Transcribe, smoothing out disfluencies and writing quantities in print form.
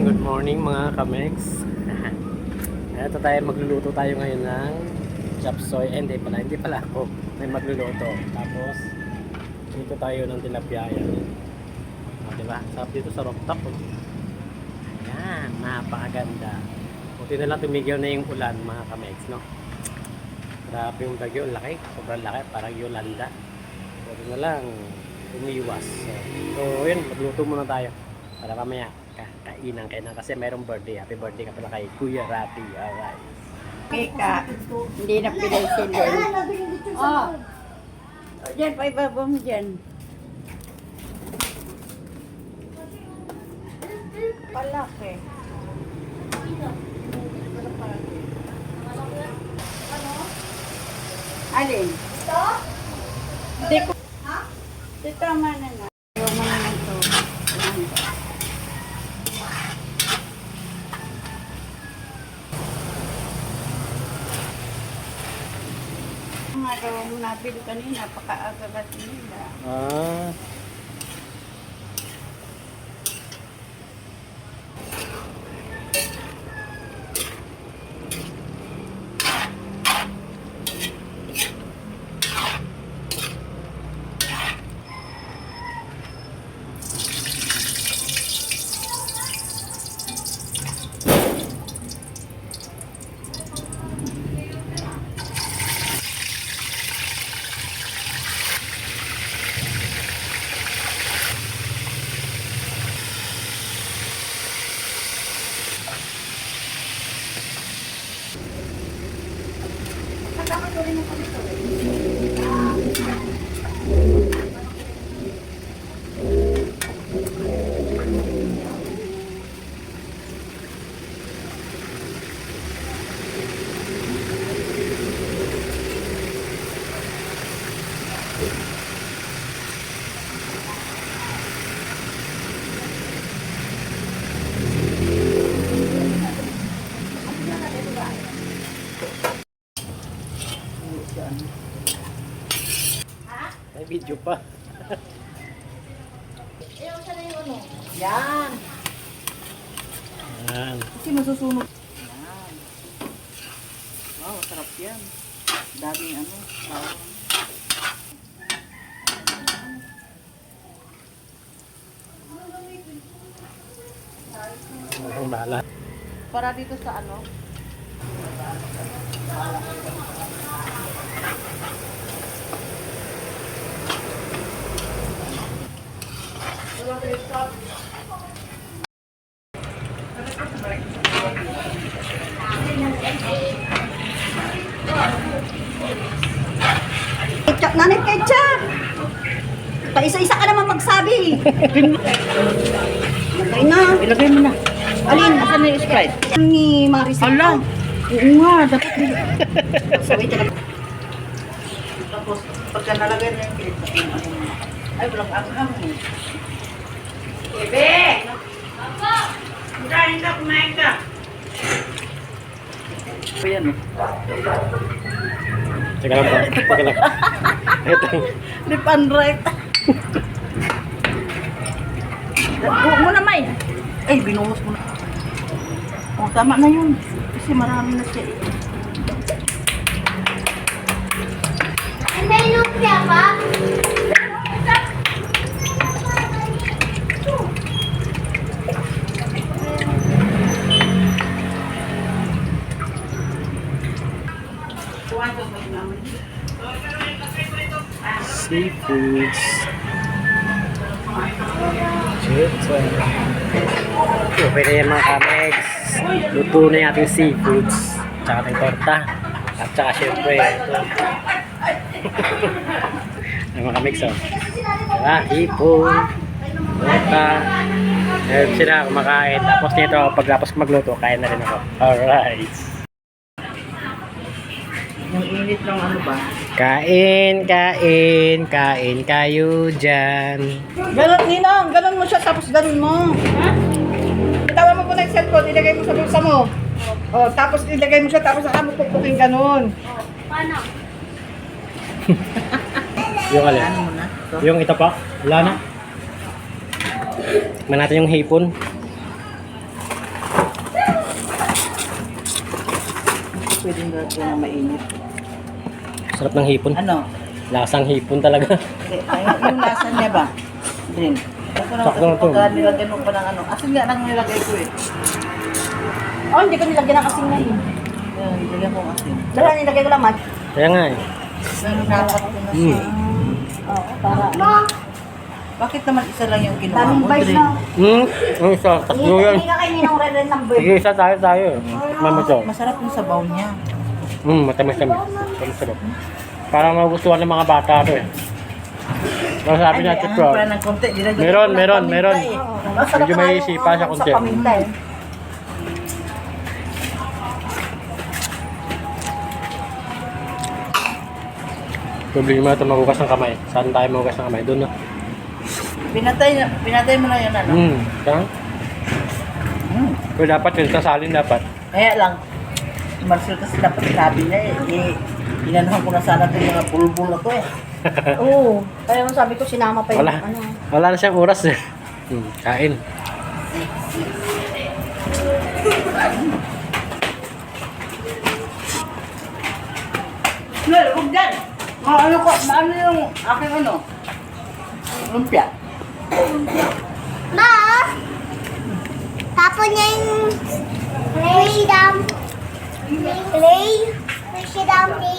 good morning mga kamex. Ito tayo, magluluto tayo ngayon ng chop suey. Hindi pala ako. May magluluto. Tapos, dito tayo ng tilapia yan. Diba? Sarap dito sa rooftop. Ayan, napakaganda. Buti na lang tumigil na yung ulan mga kamex, no? Grabe yung bagyo, laki. Sobrang laki, parang Yolanda. Buti na lang umiwas. So yun, magluto muna tayo. Para mamaya kainan kasi mayroong birthday. Happy birthday ka pala kay Kuya Rapi. Alright. Kika, hindi na pinaisilin. Oh, dyan pa ibaba mo dyan. Palaki. Alin? Ito? Hindi ko. Ha? Ito tama na na. Ayaw mo na ng to. Ang araw mo nabili kanina, paka-aga kasi nila. Ah. May video pa. Yan. Ayan. Kasi masusunog. Yan. Wow, sarap yan. Daming ano. Ang bahala. Para dito sa ano. Ketchup, nanay ketchup! Pa-isa-isa ka naman magsabi. Lagay na. Ilagay mo na. Alin? Asan na yung Sprite? Ni Marisa. Ala. Oo nga, dapat nila. So, wait lang. Tapos, pagka nalagay na yung clip, ay, walang anghang eh. Bebe! Kumain ka, kumain ka. O yan o. Teka lang po. Teka lang. Ito. Lip and right. Huwag mo na, May. Ay, binuhos mo na. O, tama na yun. Kasi marami na siya eh. May lumpia pa? Seafoods. Chito. Pwede yan mga kamex. Luto na yung ating seafoods. Tsaka ating torta. At tsaka syempre ito. Yung mga kamex oh. Diba? Hipon. Torta. Meron sila kumakain. Tapos nito pagkapos magluto, kain na rin ako. Alright. Yung init ng ano ba? Kain kayo dyan. Ganon, Ninong. Ganon mo siya, tapos ganon mo. Ha? Itawa mo po na yung cellphone, ilagay mo sa bulsa mo. Oh, tapos ilagay mo siya, tapos saka mo pupuking ganon. Paano? Yung alin? Ano mo na? Ito? Yung ito pa? Wala na. Tikman natin yung hipon. pwedeng lagyan ng mainit. Sarap ng hipon. Ano? Lasang hipon talaga. Yung lasa niya ba? Din. Ito lang Sakto na kasi to. pagka nilagyan mo pa ng ano. Asin nga nang nilagay ko eh. Oh, hindi ko nilagyan ng asin ngayon. Yan, nilagyan ko asin. Dala, nilagay ko lang, Mike. Kaya nga eh. Pero dapat ko na siya. Oo, para. Bakit naman isa lang yung kinuha Daming mo, vibes Drin? na. Ang isa, tatlo yan. Hindi ka kayo ninong red number. Sige, isa tayo. Mama to. Masarap yung sabaw niya. Matamis-tamis. Matamis-tamis. Parang magustuhan ng mga bata to eh. Pero sabi niya, Ay, Tito, pala ng konti. Dinagdagan Meron, ko ng meron, paminta meron. eh. Masarap medyo may nga yung, isipa siya konti. Sa paminta eh. problema ito magugas ng kamay. Saan tayo magugas ng kamay? Doon na. Pinatay mo na yun, ano? Kaya? Pero dapat yun, sasalin dapat. Kaya lang, si Marcel kasi dapat sabi niya eh, inanuhan ko na sana itong mga bulbul na to eh. Oo. Kaya nung sabi ko, sinama pa yung Wala. ano. Wala na siyang oras eh. Kain. Well, huwag dyan! Ano yung aking ano? Lumpia. Ma! Tapon niya yung play. Play. Play.